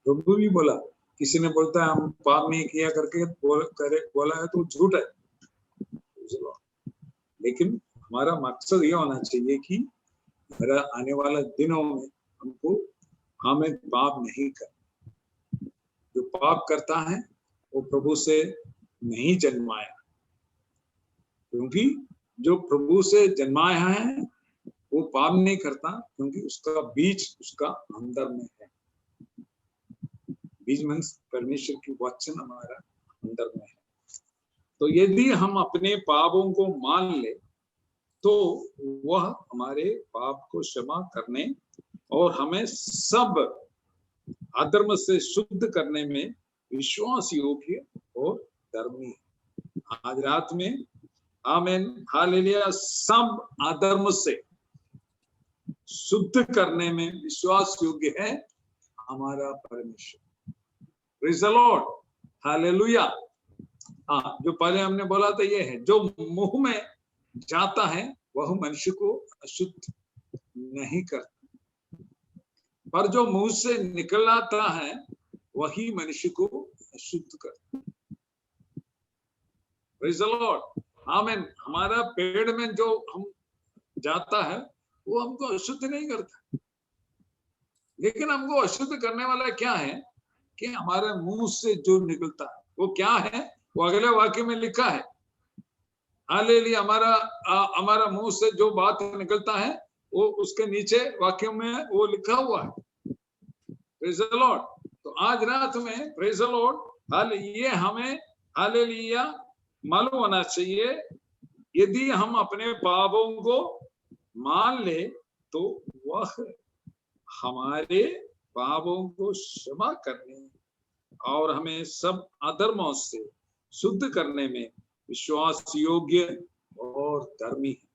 प्रभु भी बोला, किसी ने बोलता है हम पाप नहीं किया करके बोला है तो झूठ है। लेकिन हमारा मकसद ये होना चाहिए कि हमारा आने वाला दिनों में हमको, हमें पाप नहीं कर। जो पाप करता है वो प्रभु से नहीं जन्माया, क्योंकि जो प्रभु से जन्माया है वो पाप नहीं करता, क्योंकि उसका बीज उसका अंदर में है। बीज मीन्स परमेश्वर की वचन हमारा अंदर में है। तो यदि हम अपने पापों को मान ले तो वह हमारे पाप को क्षमा करने और हमें सब अधर्म से शुद्ध करने में विश्वास योग्य और धर्मी है। आज रात में आमीन, हालेलुया, सब अधर्म से शुद्ध करने में विश्वास योग्य है हमारा परमेश्वर। Praise the Lord, hallelujah. हाँ, जो पहले हमने बोला था ये है, जो मुंह में जाता है वह मनुष्य को अशुद्ध नहीं करता, पर जो मुंह से निकल आता है वही मनुष्य को अशुद्ध करता है। प्रेज़ द लॉर्ड, आमीन। हमारा पेड़ में जो हम जाता है वो हमको अशुद्ध नहीं करता, लेकिन हमको अशुद्ध करने वाला क्या है कि हमारे मुंह से जो निकलता है वो क्या है, वो अगले वाक्य में लिखा है। हालेलुया। हमारा मुंह से जो बात निकलता है वो उसके नीचे वाक्य में वो लिखा हुआ है। Praise the Lord. तो आज रात में प्रेज़ द लॉर्ड, हालेलुया, हमें हालेलुया मालूम होना चाहिए, यदि हम अपने पापों को मान ले तो वह हमारे पापों को क्षमा करने और हमें सब अधर्मों से शुद्ध करने में विश्वास योग्य और धर्मी है।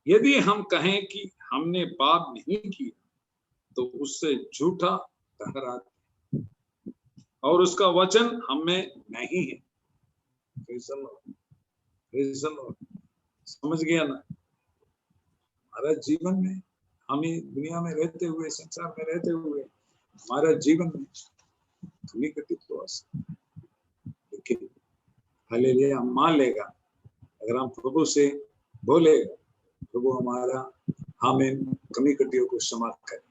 यदि हम कहें कि हमने पाप नहीं किया तो उससे झूठा ठहराते हैं और उसका वचन हमें नहीं है। समझ गया ना? हमारा जीवन में, हमें दुनिया में रहते हुए, संसार में रहते हुए, हमारा जीवन में कमी कटित तो आ सकती, लेकिन हालेलुया हम मान लेगा, अगर हम प्रभु से बोलेगा, प्रभु हमारा हमें कमी कटियों को क्षमा करे।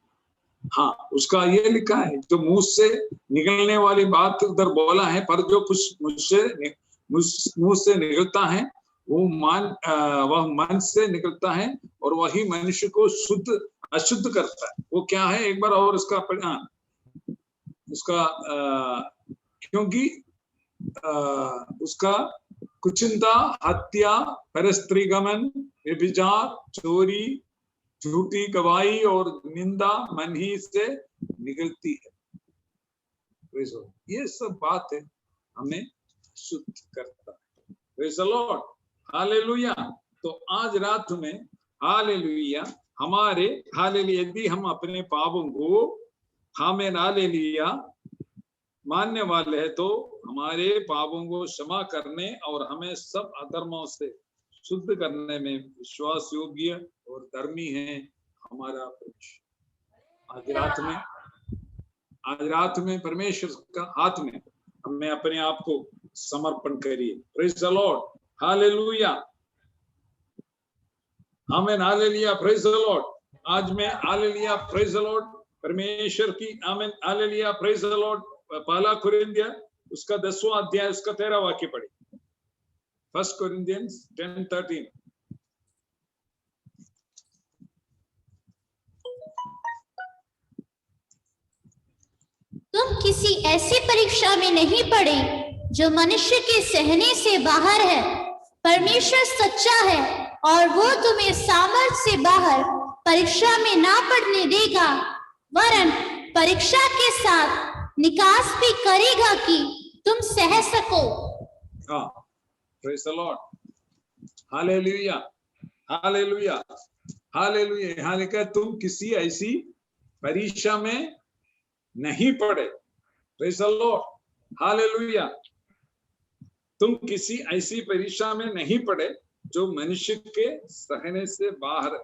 हाँ, उसका ये लिखा है, जो मुंह से निकलने वाली बात उधर बोला है, पर जो कुछ मुंह से निकलता है वह मन से निकलता है और वही मनुष्य को शुद्ध अशुद्ध करता है। वो क्या है, एक बार और उसका क्योंकि उसका कुचिंता, हत्या, परस्त्रीगमन, व्यभिचार, चोरी, झूठी गवाही और निंदा मन ही से निकलती है। ये सब बात है हमें शुद्ध करता है। Praise the Lord, hallelujah. तो आज रात में हालेलुया हमारे हालेलुया, यदि हम अपने पापों को हमें हालेलुया मानने वाले हैं तो हमारे पापों को क्षमा करने और हमें सब अधर्मों से शुद्ध करने में विश्वास योग्य और धर्मी है हमारा परमेश्वर। आज रात में परमेश्वर का हाथ में हमें अपने आप को समर्पण करिए। प्रेज़ द लॉर्ड, हालेलुया, आमीन, हालेलुया, प्रेज़ द लॉर्ड। आज मैं हालेलुया प्रेज़ द लॉर्ड परमेश्वर की, आमीन, हालेलुया प्रेज़ द लॉर्ड। पहला कुरिन्थिया उसका 10वां अध्याय उसका 13 वाक्य पढ़े। 1 Corinthians 10:13। तुम किसी ऐसी परीक्षा में नहीं पड़े जो मनुष्य के सहने से बाहर है। परमेश्वर सच्चा है और वो तुम्हें सामर्थ्य से बाहर परीक्षा में ना पड़ने देगा, वरन परीक्षा के साथ निकास भी करेगा कि तुम सह सको। हाँ, praise the Lord, hallelujah, hallelujah, hallelujah. यहाँ लिखा है तुम किसी ऐसी परीक्षा में नहीं पड़े। Praise the Lord, hallelujah. तुम किसी ऐसी परीक्षा में नहीं पड़े जो मनुष्य के सहने से बाहर है।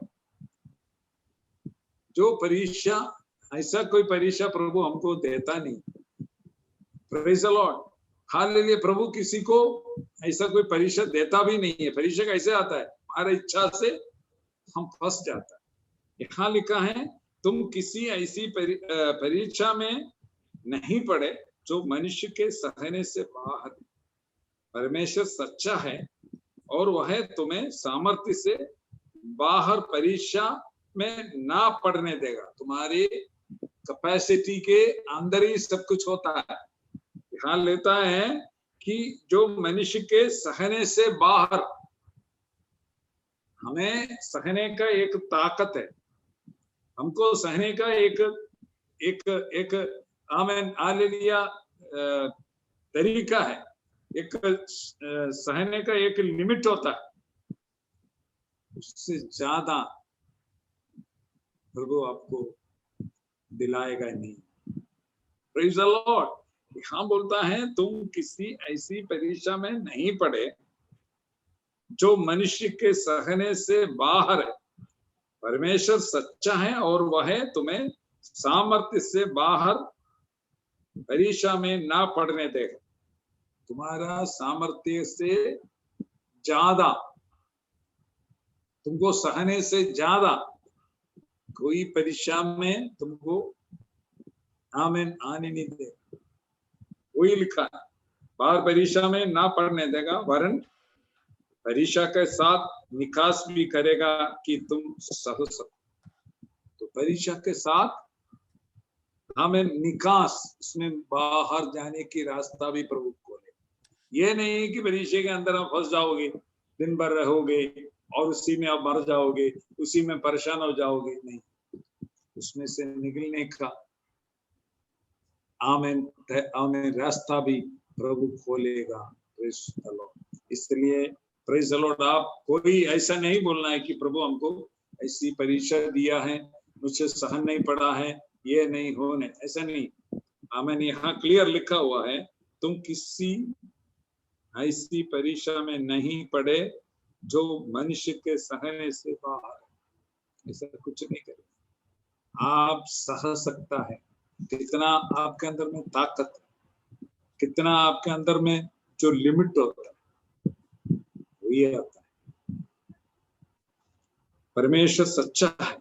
जो परीक्षा, ऐसा कोई परीक्षा प्रभु हमको देता नहीं। Praise the Lord, hallelujah. प्रभु किसी को ऐसा कोई परीक्षा देता भी नहीं है। परीक्षा कैसे आता है, हमारी इच्छा से हम फंस जाता है। यहाँ लिखा है तुम किसी ऐसी परीक्षा में नहीं पड़े जो मनुष्य के सहने से बाहर है। परमेश्वर सच्चा है और वह तुम्हें सामर्थ्य से बाहर परीक्षा में ना पड़ने देगा। तुम्हारी कैपेसिटी के अंदर ही सब कुछ होता है। यहाँ लेता है कि जो मनुष्य के सहने से बाहर, हमें सहने का एक ताकत है, हमको सहने का एक आमीन हालेलुया तरीका है, एक सहने का एक लिमिट होता है, उससे ज्यादा प्रभु आपको दिलाएगा नहीं। प्रेज़ द लॉर्ड, यहाँ बोलता है तुम किसी ऐसी परीक्षा में नहीं पड़े जो मनुष्य के सहने से बाहर है। परमेश्वर सच्चा है और वह तुम्हें सामर्थ्य से बाहर परीक्षा में ना पड़ने देगा। तुम्हारा सामर्थ्य से ज्यादा, तुमको सहने से ज्यादा कोई परीक्षा में तुमको आमीन आने नहीं देगा। वही लिखा है, बाहर परीक्षा में ना पड़ने देगा, वरन परीक्षा के साथ निकास भी करेगा कि तुम सह सको। तो परीक्षा के साथ हमें निकास, उसमें बाहर जाने की रास्ता भी प्रभु खोले। ये नहीं कि परीक्षा के अंदर आप फंस जाओगे, दिन भर रहोगे और उसी में आप मर जाओगे, उसी में परेशान हो जाओगे। नहीं, उसमें से निकलने का आमीन आमीन रास्ता भी प्रभु खोलेगा। Praise the Lord. इसलिए प्रेज़ द लॉर्ड, आप कोई ऐसा नहीं बोलना है कि प्रभु हमको ऐसी परीक्षा दिया है, मुझसे सहन नहीं पड़ा है, ये नहीं होने, ऐसा नहीं। आमीन। यहाँ क्लियर लिखा हुआ है, तुम किसी ऐसी परीक्षा में नहीं पड़े जो मनुष्य के सहने से बाहर है। ऐसा कुछ नहीं करे, आप सह सकता है। कितना आपके अंदर में ताकत है, कितना आपके अंदर में जो लिमिट होता है वही आता है। परमेश्वर सच्चा है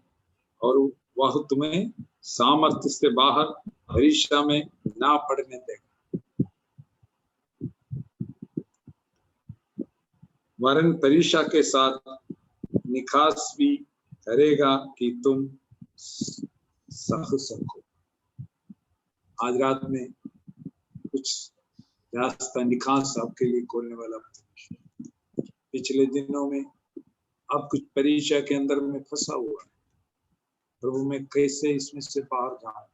और वह तुम्हें सामर्थ्य से बाहर परीक्षा में ना पड़ने देगा, वरन परीक्षा के साथ निकास भी करेगा कि तुम सह सको। आज रात में कुछ रास्ता निकास आपके लिए खोलने वाला। पिछले दिनों में आप कुछ परीक्षा के अंदर में फंसा हुआ है, प्रभु में कैसे इसमें से बाहर जाए,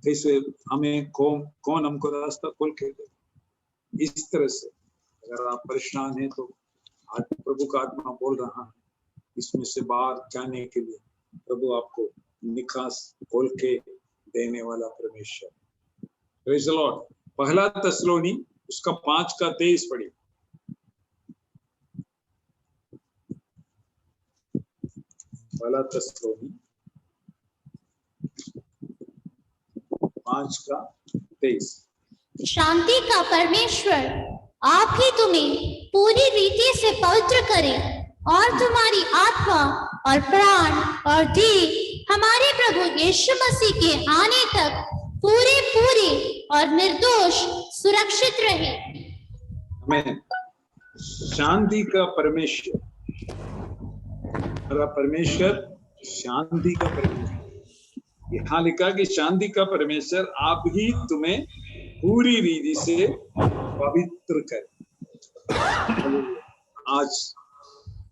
कैसे हमें कौन हमको रास्ता खोल के दे। इस तरह से अगर आप परेशान हैं तो आज प्रभु का आत्मा बोल रहा है, इसमें से बाहर जाने के लिए प्रभु आपको निकास खोल के देने वाला परमेश्वर। Praise the Lord. पहला थिस्सलुनी उसका 5:23 पढ़िए। पहला थिस्सलुनी 5:23। शांति का परमेश्वर आप ही तुम्हें पूरी रीति से पवित्र करे और तुम्हारी आत्मा और प्राण और देह हमारे प्रभु यीशु मसीह के आने तक पूरे और निर्दोष सुरक्षित रहे। आमीन। शांति का परमेश्वर, हमारा परमेश्वर शांति का परमेश्वर। यहाँ लिखा कि शांति का परमेश्वर आप ही तुम्हें पूरी रीति से पवित्र करे। आज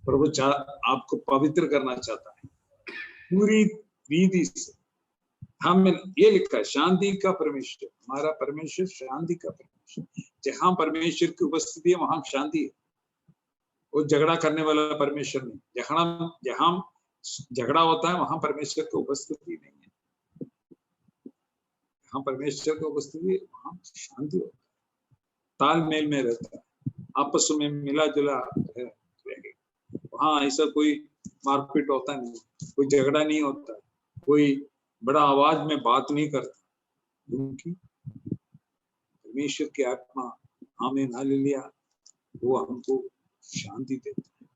प्रभु आपको पवित्र करना चाहता है पूरी रीति से। हमें ये लिखा है शांति का परमेश्वर, हमारा परमेश्वर शांति का परमेश्वर। जहां परमेश्वर की उपस्थिति है वहां शांति है। वो झगड़ा करने वाला परमेश्वर नहीं। जहां झगड़ा होता है वहां परमेश्वर की उपस्थिति नहीं है। जहां परमेश्वर की उपस्थिति है वहां शांति होता है, तालमेल में रहता है, आपस में मिला जुला है। वहां ऐसा कोई मारपीट होता नहीं, कोई झगड़ा नहीं होता, कोई बड़ा आवाज में बात नहीं करता, क्योंकि परमेश्वर की आत्मा आमीन हालेलुया वो हमको शांति देता है।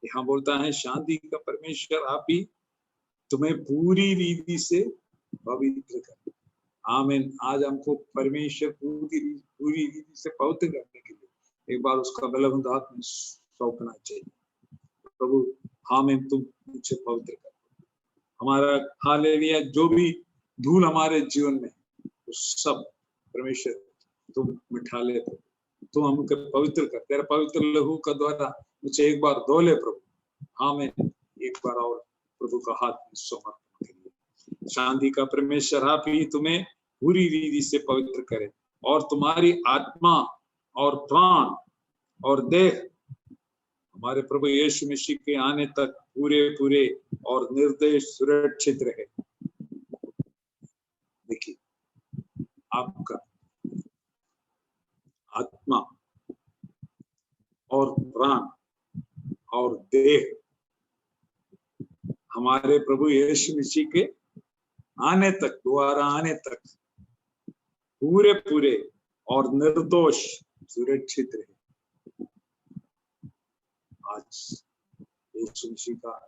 यहाँ बोलता है शांति का परमेश्वर आप ही तुम्हें पूरी रीति से पवित्र करे। आमीन। आज हमको परमेश्वर पूरी रीति से पवित्र करने के लिए एक बार उसका बलवंत हाथ में सौंपना चाहिए। प्रभु आमीन, तुम मुझे पवित्र कर। हमारा हालेलुया जो भी धूल हमारे जीवन में वो सब परमेश्वर तुम मिठा ले, तुम हमको पवित्र कर। तेरा पवित्र लहू का द्वारा मुझे एक बार धो ले प्रभु। आमीन। एक बार और प्रभु का हाथ में समर्पण करिए। शांति का परमेश्वर आप ही तुम्हें पूरी रीति से पवित्र करे और तुम्हारी आत्मा और प्राण और देह हमारे प्रभु यीशु मसीह के आने तक पूरे और निर्दोष सुरक्षित रहे। देखिए आपका आत्मा और प्राण और देह हमारे प्रभु यीशु मसीह के आने तक, दोबारा आने तक पूरे पूरे और निर्दोष सुरक्षित रहे। आज यीशु मसीह का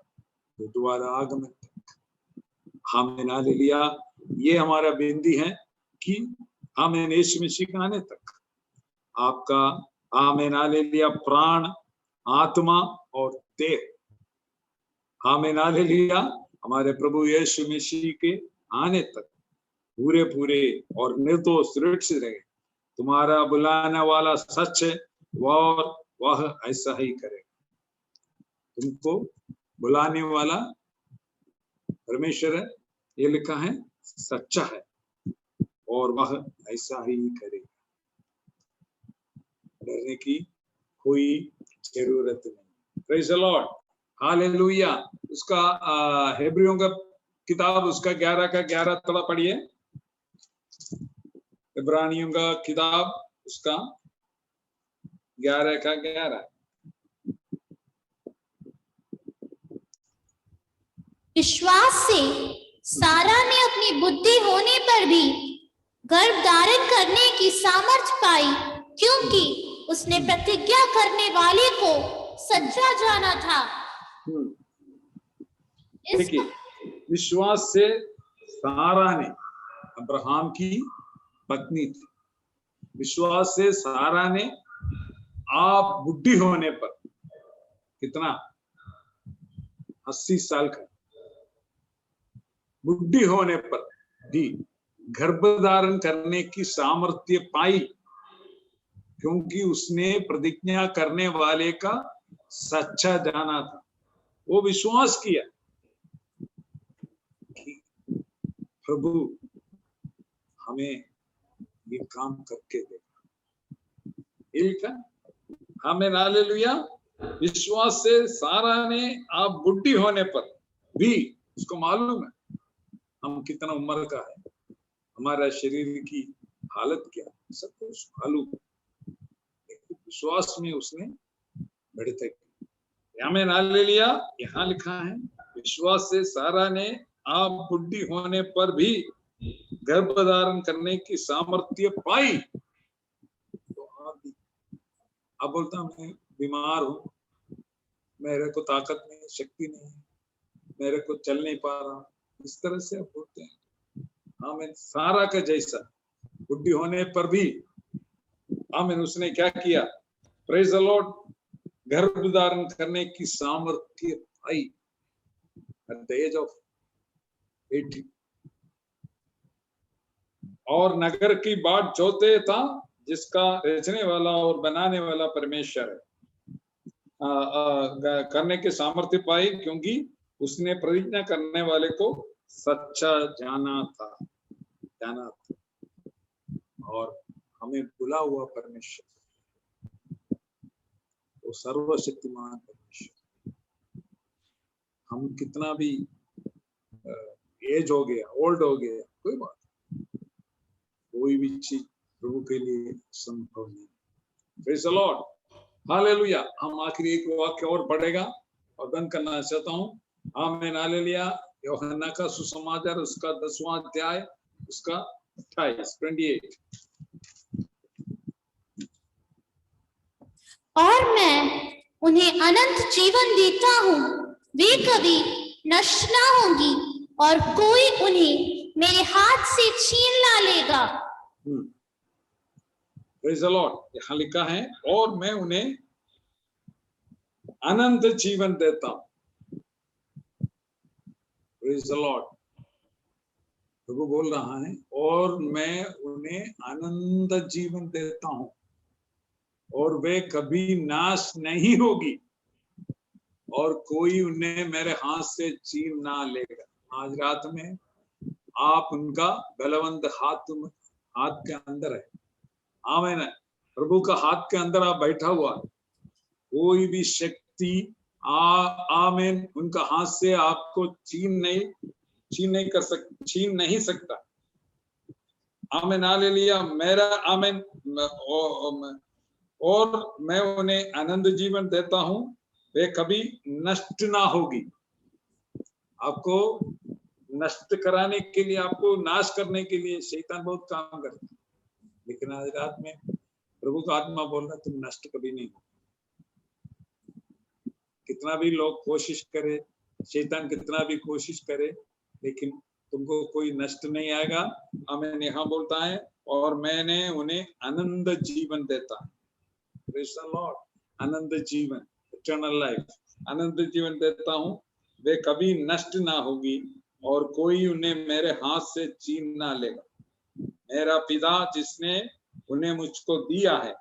दोबारा आगमन तक हमने ना ले लिया, ये हमारा बिंदी है कि हमें यीशु मसीह के आने तक आपका हमें ना ले लिया प्राण, आत्मा और देह, हमें ना ले लिया हमारे प्रभु यीशु मसीह के आने तक पूरे पूरे और निर्दोष सुरक्षित रहे। तुम्हारा बुलाने वाला सच है और वह ऐसा ही करेगा। तुमको बुलाने वाला परमेश्वर है, ये लिखा है, सच्चा है और वह ऐसा ही करेगा। डरने की कोई जरूरत नहीं। Praise the Lord, hallelujah. उसका हेब्रियों का किताब उसका 11 का 11 थोड़ा पढ़िए। इब्रानियों का किताब उसका 11 का 11। विश्वास से सारा ने अपनी बुद्धि होने पर भी गर्भ धारण करने की सामर्थ्य पाई, क्योंकि उसने प्रतिज्ञा करने वाले को सच्चा जाना था। देखिए, विश्वास से सारा ने, अब्राहम की पत्नी थी, विश्वास से सारा ने आप बुढ़ी होने पर, कितना 80 साल का, बुढ़ी होने पर भी गर्भ धारण करने की सामर्थ्य पाई, क्योंकि उसने प्रतिज्ञा करने वाले का सच्चा जाना था। वो विश्वास किया कि प्रभु हमें ये काम करके देगा। हमें हालेलुया। विश्वास से सारा ने आप बुढ़ी होने पर भी, उसको मालूम है हम कितना उम्र का है, हमारा शरीर की हालत क्या, सब कुछ मालूम है, विश्वास में उसने बढ़ते किया। हमें हालेलुया। यहाँ लिखा है, विश्वास से सारा ने आप बुढ़ी होने पर भी गर्भ धारण करने की सामर्थ्य पाई। तो आप बोलता मैं बीमार हूं, मेरे को ताकत नहीं, शक्ति नहीं, मेरे को चल नहीं पा रहा, इस तरह से आप बोलते हैं। हमें सारा का जैसा बुढ़ी होने पर भी हमें उसने क्या किया, प्रेज द लॉर्ड, गर्भ धारण करने की सामर्थ्य पाई एट द एज ऑफ 80। और नगर की बाट जोते था, जिसका रचने वाला और बनाने वाला परमेश्वर है, करने के सामर्थ्य पाई, क्योंकि उसने प्रतिज्ञा करने वाले को सच्चा जाना था। और हमें बुला हुआ परमेश्वर, वो सर्वशक्तिमान परमेश्वर, हम कितना भी एज हो गया, ओल्ड हो गया, कोई बात, कोई भी चीज प्रभु के लिए संभव नहीं। Praise the Lord, hallelujah. हम आखिरी एक वाक्य और पढ़ेगा और बंद करना चाहता हूँ। आमीन, हालेलुया। यूहन्ना का सुसमाचार उसका 10वां अध्याय उसका 28। और मैं उन्हें अनंत जीवन देता हूँ, वे कभी नष्ट ना होंगी और कोई उन्हें मेरे हाथ से छीन ना लेगा। Praise the Lord. यहाँ लिखा है, और मैं उन्हें अनंत जीवन देता हूँ। Praise the Lord. प्रभु बोल रहा है, और मैं उन्हें अनंत जीवन देता हूँ और वे कभी नाश नहीं होगी और कोई उन्हें मेरे हाथ से छीन ना लेगा। आज रात में आप उनका बलवंत हाथ के अंदर है। आमीन। प्रभु का हाथ के अंदर आप बैठा हुआ, कोई भी शक्ति आमीन उनका हाथ से आपको छीन नहीं सकता। आमीन हालेलुया, मेरा आमीन, और मैं उन्हें आनंद जीवन देता हूं, वे कभी नष्ट ना होगी। आपको नष्ट कराने के लिए, आपको नाश करने के लिए शैतान बहुत काम करता है, लेकिन आज रात में प्रभु का आत्मा बोल रहा तुम नष्ट कभी नहीं हो। कितना भी लोग कोशिश करे, शैतान कितना भी कोशिश करे, लेकिन तुमको कोई नष्ट नहीं आएगा। आमीन। यहाँ बोलता है और मैंने उन्हें आनंद जीवन देता है। Praise the Lord. आनंद जीवन, इटर्नल लाइफ, आनंद जीवन देता हूँ, वे कभी नष्ट ना होगी और कोई उन्हें मेरे हाथ से छीन ना लेगा। मेरा पिता जिसने उन्हें मुझको दिया है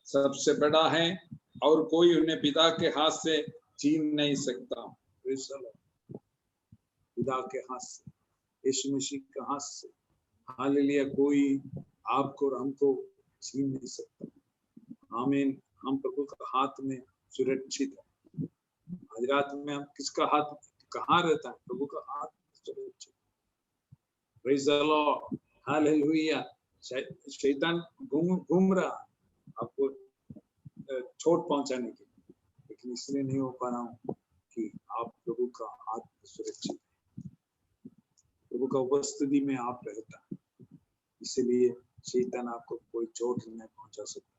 सबसे बड़ा है और कोई उन्हें पिता के हाथ से छीन नहीं सकता। Praise the Lord. पिता के हाथ से, यीशु मसीह के हाथ से, हालेलुया, कोई आपको और हमको छीन नहीं सकता। आमीन। हम प्रभु का हाथ में सुरक्षित है। आज रात में हम किसका हाथ कहाँ रहता है? प्रभु का हाथ सुरक्षित। Praise the Lord. हालेलुया। शैतान घूम रहा है आपको चोट पहुंचाने के लिए, लेकिन इसलिए नहीं हो पा रहा हूँ कि आप प्रभु का हाथ सुरक्षित है, प्रभु का उपस्थिति में आप रहता है, इसलिए शैतान आपको कोई चोट नहीं पहुंचा सकता।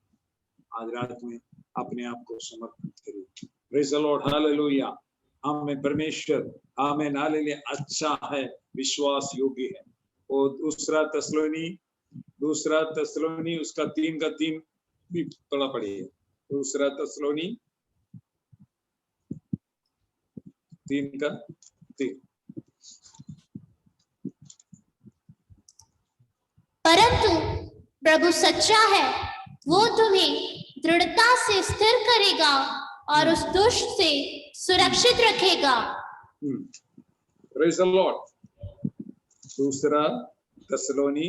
आज रात में अपने आप को समर्पित करिए। Praise the Lord. हालेलुया। हमें परमेश्वर, आमीन हालेलुया, अच्छा है, विश्वास योग्य है। और दूसरा तसलोनी उसका 3 भी पढ़ा पड़ी है। दूसरा तसलोनी 3:3। परंतु प्रभु सच्चा है, वो तुम्हें दृढ़ता से स्थिर करेगा और उस दुष्ट से सुरक्षित रखेगा। Praise the Lord. दूसरा तसलोनी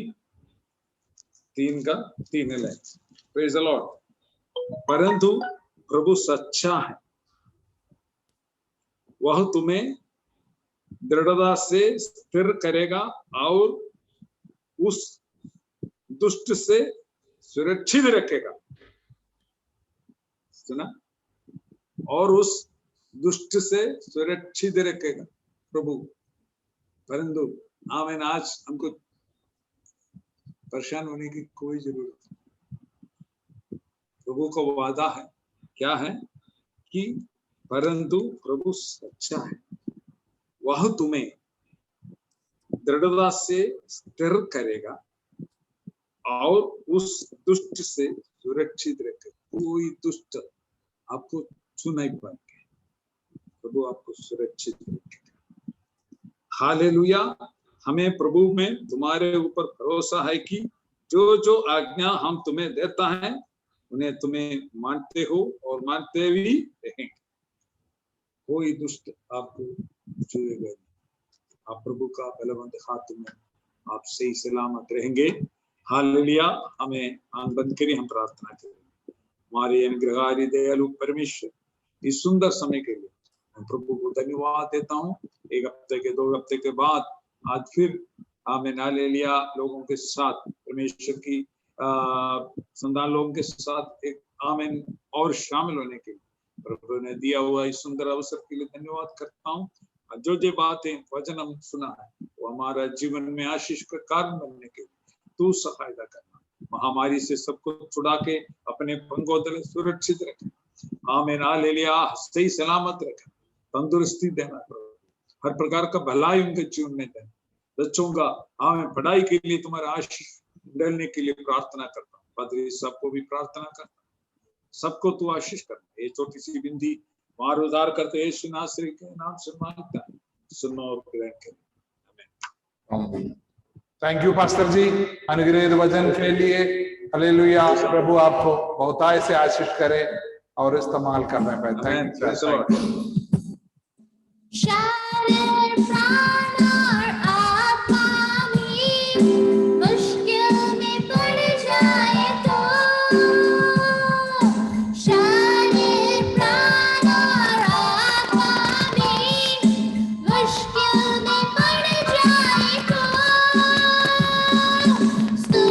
3:3। Praise the Lord. परंतु प्रभु सच्चा है, वह तुम्हें दृढ़ता से स्थिर करेगा और उस दुष्ट से सुरक्षित रखेगा। सुना? और उस दुष्ट से सुरक्षित रखेगा प्रभु। परंतु आमीन, आज हमको परेशान होने की कोई जरूरत नहीं। प्रभु का वादा है, क्या है कि परंतु प्रभु सच्चा है, वह तुम्हें दृढ़ता से स्थिर करेगा और उस दुष्ट से सुरक्षित रखेगा। कोई दुष्ट आपको छू नहीं पाएंगे, प्रभु आपको सुरक्षित रखेगा। हालेलुया। हमें प्रभु में तुम्हारे ऊपर भरोसा है कि जो जो आज्ञा हम तुम्हें देता है उन्हें तुम्हें मानते हो और मानते भी रहेंगे। कोई दुष्ट आपको छुएगा नहीं। आप प्रभु का बलवंत हाथ में आप सही सलामत रहेंगे। हालेलुया। हमें आंख बंद करिए, हम प्रार्थना करेंगे। हमारे अनुग्रहकारी दयालु परमेश्वर, इस सुंदर समय के लिए मैं प्रभु को धन्यवाद देता हूँ। 1 हफ्ते के 2 हफ्ते के बाद आज फिर आमीन हालेलुया लोगों के साथ, परमेश्वर की संतान लोगों के साथ एक आमीन और शामिल होने के लिए प्रभु ने दिया हुआ इस सुंदर अवसर के लिए धन्यवाद करता हूँ। जो बातें वचन हम सुना है वो हमारा जीवन में आशीष का कारण बनने के लिए तू सहायता करना। महामारी से सबको छुड़ा के अपने पंगों तले सुरक्षित रखे। आमीन हालेलुया। सही सलामत रखे, तंदुरुस्ती देना प्रभु, हर प्रकार का भलाई उनके जीवन में देना। बच्चों का आमीन पढ़ाई के लिए तुम्हारा आशीष डालने के लिए प्रार्थना करता हूँ। पादरी सबको भी प्रार्थना करता, सबको तू आशीष करना। ये छोटी सी बिंदी मार उधार करते यीशु नासरी के नाम से मांगता है, सुनो और ग्रहण करें। आमीन। थैंक यू पास्टर जी अनुग्रहित वचन के लिए। हालेलुया। प्रभु आपको बहुतायत से आशीष करे और इस्तेमाल करने पे। Thank you. स्तुति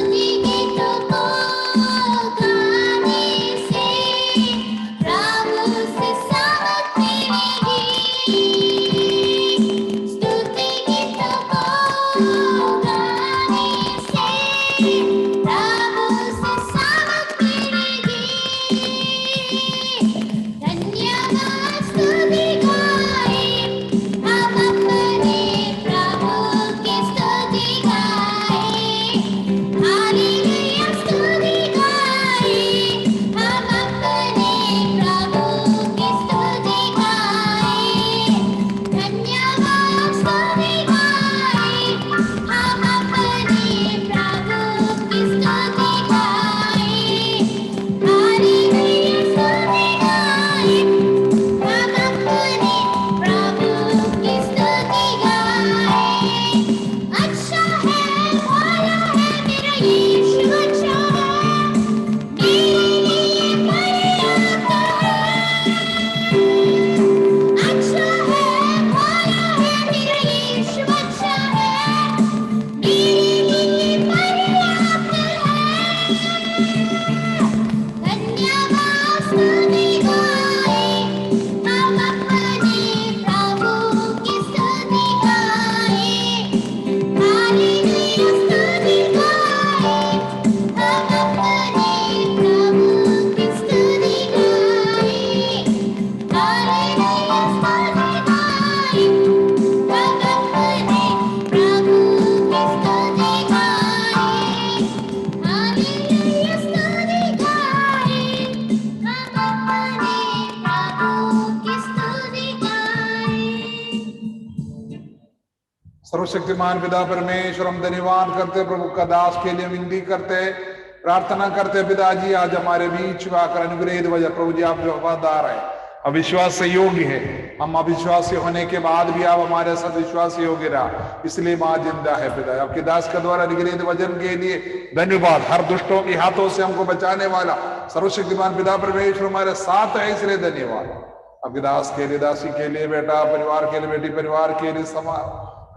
सर्वशक्तिमान पिता परमेश्वर, हम धन्यवाद करते प्रभु का दास के लिए विनती करते, प्रार्थना करते पिताजी आज हमारे बीच में आकर अनुग्रहित वजह। प्रभु जी आप जो वफादार है, अविश्वास से योग्य है, हम अविश्वासी होने के बाद भी आप हमारे साथ विश्वास योग्य रहा, इसलिए मां जिंदा है पिता। आपके दास के द्वारा निगृहित वचन के लिए धन्यवाद। हर दुष्टों के हाथों से हमको बचाने वाला सर्वशक्तिमान पिता परमेश्वर हमारे साथ है, इसलिए धन्यवाद। आपके दास के लिए, दासी के लिए, बेटा परिवार के लिए, बेटी परिवार के लिए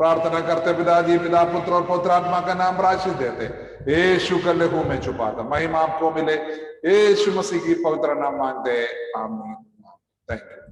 प्रार्थना करते पिताजी। पिता पुत्र और पुत्र आत्मा का नाम राशि देते, यीशु के लहू में छुपाता, महिमा आपको मिले, यीशु मसीह की पवित्र नाम मांगते हैं, आमीन। Thank you.